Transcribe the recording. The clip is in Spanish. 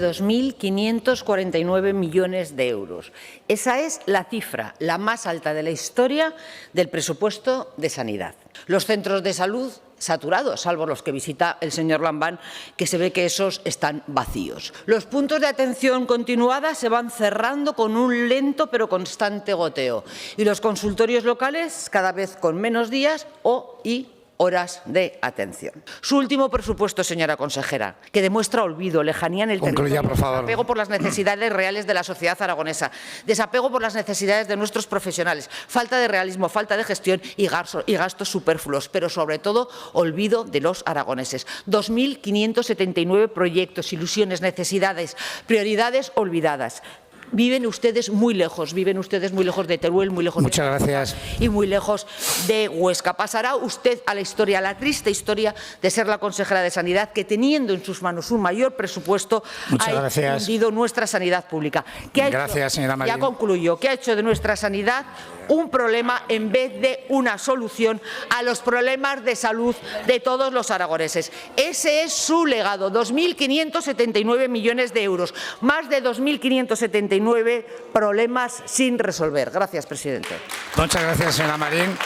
2.549 millones de euros. Esa es la cifra, la más alta de la historia del presupuesto de sanidad. Los centros de salud saturados, salvo los que visita el señor Lambán, que se ve que esos están vacíos. Los puntos de atención continuada se van cerrando con un lento pero constante goteo y los consultorios locales cada vez con menos días y horas de atención. Su último presupuesto, señora consejera, que demuestra olvido, lejanía en el territorio, desapego por las necesidades reales de la sociedad aragonesa, desapego por las necesidades de nuestros profesionales, falta de realismo, falta de gestión y gastos superfluos, pero sobre todo olvido de los aragoneses. 2.579 proyectos, ilusiones, necesidades, prioridades olvidadas. Viven ustedes muy lejos de Teruel, muy lejos y muy lejos de Huesca. Pasará usted a la historia, a la triste historia de ser la consejera de Sanidad que, teniendo en sus manos un mayor presupuesto, ha hundido nuestra sanidad pública. Ya concluyo. ¿Qué ha hecho de nuestra sanidad un problema en vez de una solución a los problemas de salud de todos los aragoneses? Ese es su legado, 2.579 millones de euros, más de 2.579 problemas sin resolver. Gracias, presidente. Muchas gracias, señora Marín.